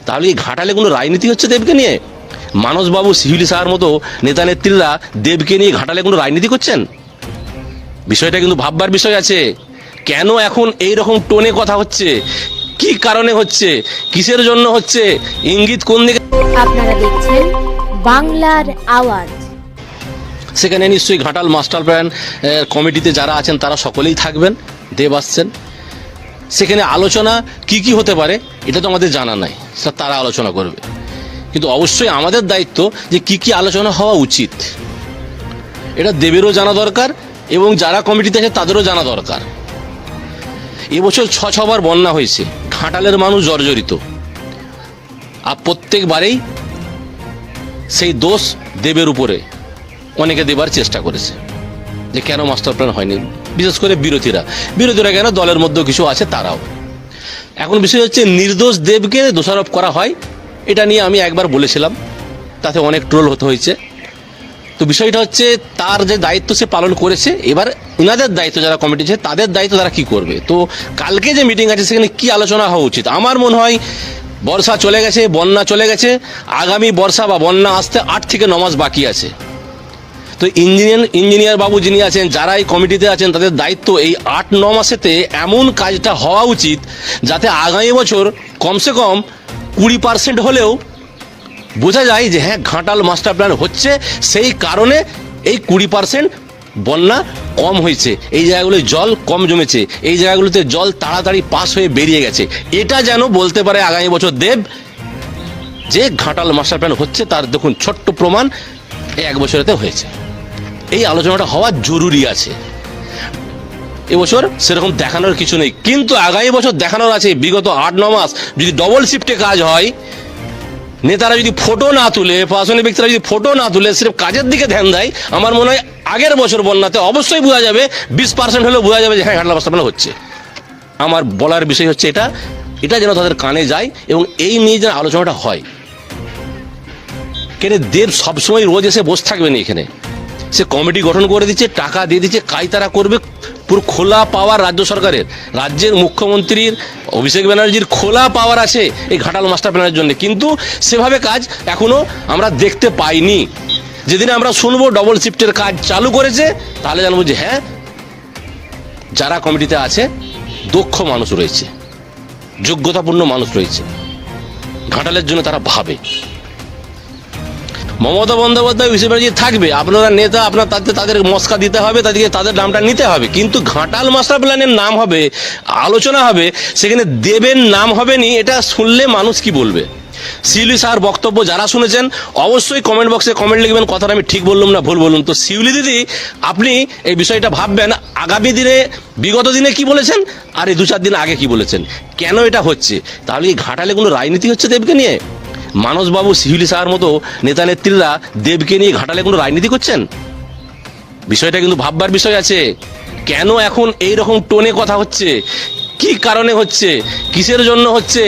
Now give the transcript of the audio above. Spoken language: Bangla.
তাহলে এই ঘাটালে কোনো রাজনীতি হচ্ছে দেবকে নিয়ে? মানসবাবু, শিউলি সাহার মতো নেতা নেত্রীরা দেবকে নিয়ে ঘাটালে কোনো রাজনীতি করছেন? বিষয়টা কিন্তু ভাববার বিষয় আছে। কেন এখন এই রকম টোনে কথা হচ্ছে, কি কারণে হচ্ছে, কিসের জন্য হচ্ছে, ইঙ্গিত কোন দিকে? আপনারা দেখছেন বাংলার আওয়াজ। সেখানে নিশ্চয়ই ঘাটাল মাস্টার প্ল্যান কমিটিতে যারা আছেন তারা সকলেই থাকবেন, দেব আসছেন। সেখানে আলোচনা কি কি হতে পারে এটা তো আমাদের জানা নাই, সেটা তারা আলোচনা করবে। কিন্তু অবশ্যই আমাদের দায়িত্ব যে কি কি আলোচনা হওয়া উচিত এটা দেবেরও জানা দরকার এবং যারা কমিটিতে আছে তাদেরও জানা দরকার। এবছর ছবার বন্যা হয়েছে, ঘাটালের মানুষ জর্জরিত, আর প্রত্যেকবারেই সেই দোষ দেবের উপরে অনেকে দেবার চেষ্টা করেছে যে কেন মাস্টার প্ল্যান হয়নি, বিশেষ করে বিরোধীরা কেন, দলের মধ্যেও কিছু আছে তারাও। এখন বিষয় হচ্ছে নির্দোষ দেবকে দোষারোপ করা হয়, এটা নিয়ে আমি একবার বলেছিলাম, তাতে অনেক ট্রোল হতে হয়েছে। তো বিষয়টা হচ্ছে তার যে দায়িত্ব সে পালন করেছে, এবার ওনাদের দায়িত্ব যারা কমিটি আছে তাদের দায়িত্ব তারা কি করবে। তো কালকে যে মিটিং আছে সেখানে কি আলোচনা হওয়া উচিত? আমার মনে হয় বর্ষা চলে গেছে, বন্যা চলে গেছে, আগামী বর্ষা বা বন্যা আসতে 8 থেকে 9 মাস বাকি আছে। তো ইঞ্জিনিয়ার বাবু যিনি আছেন, যারা এই কমিটিতে আছেন, তাদের দায়িত্ব এই 8-9 মাসেতে এমন কাজটা হওয়া উচিত যাতে আগামী বছর কমসে কম 20% হলেও বোঝা যায় যে হ্যাঁ ঘাটাল মাস্টার প্ল্যান হচ্ছে, সেই কারণে এই 20% বন্যা কম হয়েছে, এই জায়গাগুলোয় জল কম জমেছে, এই জায়গাগুলোতে জল তাড়াতাড়ি পাস হয়ে বেরিয়ে গেছে। এটা যেন বলতে পারে আগামী বছর দেব যে ঘাটাল মাস্টার প্ল্যান হচ্ছে, তার দেখুন ছোট্ট প্রমাণ এই 1 বছরেতে হয়েছে। এই আলোচনাটা হওয়া জরুরি আছে। এবছর সেরকম দেখানোর কিছু নেই, কিন্তু আগামী বছর দেখানোর আছে। বিগত 8-9 মাস যদি ডবল শিফটে কাজ হয়, নেতারা যদি ফটো না তুলে, প্রশাসনিক ব্যক্তিরা যদি ফটো না তুলে সির্ফ কাজের দিকে ধ্যান দেয়, আমার মনে হয় আগের বছর বন্যাতে অবশ্যই বোঝা যাবে, 20% হলেও বোঝা যাবে যে হ্যাঁ ঘাটাল মাস্টার প্ল্যান হচ্ছে। আমার বলার বিষয় হচ্ছে এটা যেন তাদের কানে যায় এবং এই নিয়ে যেন আলোচনাটা হয়। কেন দেব সবসময় রোজ এসে বসে থাকবে না এখানে, সে কমিটি গঠন করে দিচ্ছে, টাকা দিয়ে দিচ্ছে, কাজ তারা করবে। পুরো খোলা পাওয়ার রাজ্য সরকারের, রাজ্যের মুখ্যমন্ত্রীর অভিষেক ব্যানার্জির খোলা পাওয়ার আছে এই ঘাটাল মাস্টার প্ল্যানের জন্য, কিন্তু সেভাবে কাজ এখনো আমরা দেখতে পাইনি। যেদিন আমরা শুনবো ডবল শিফটের কাজ চালু করেছে, তাহলে জানবো যে হ্যাঁ যারা কমিটিতে আছে দক্ষ মানুষ রয়েছে, যোগ্যতাপূর্ণ মানুষ রয়েছে, ঘাটালের জন্য তারা ভাবে। মমতা বন্দ্যোপাধ্যায় অভিষেক ব্যানার্জি থাকবে, আপনারা নেতা, আপনার তাদের মস্কা দিতে হবে, তাদের নামটা নিতে হবে, কিন্তু ঘাটাল মাস্টার প্ল্যানের নাম হবে, আলোচনা হবে, সেখানে দেবের নাম হবে নি। এটা শুনলে মানুষ কি বলবে? শিউলি স্যার বক্তব্য যারা শুনেছেন অবশ্যই কমেন্ট বক্সে কমেন্ট লিখবেন, কথাটা আমি ঠিক বললাম না ভুল বললাম। তো শিউলি দিদি, আপনি এই বিষয়টা ভাববেন, আগামী দিনে বিগত দিনে কি বলেছেন আর এই 2-4 দিন আগে কি বলেছেন, কেন এটা হচ্ছে? তাহলে এই ঘাটালে কোনো রাজনীতি হচ্ছে দেবকে নিয়ে? মানসবাবু, শিউলি সাহার মতো নেতা নেত্রীরা দেবকে নিয়ে ঘাটালে কোনো রাজনীতি করছেন? বিষয়টা কিন্তু ভাববার বিষয় আছে। কেন এখন এই রকম টোনে কথা হচ্ছে, কি কারণে হচ্ছে, কিসের জন্য হচ্ছে,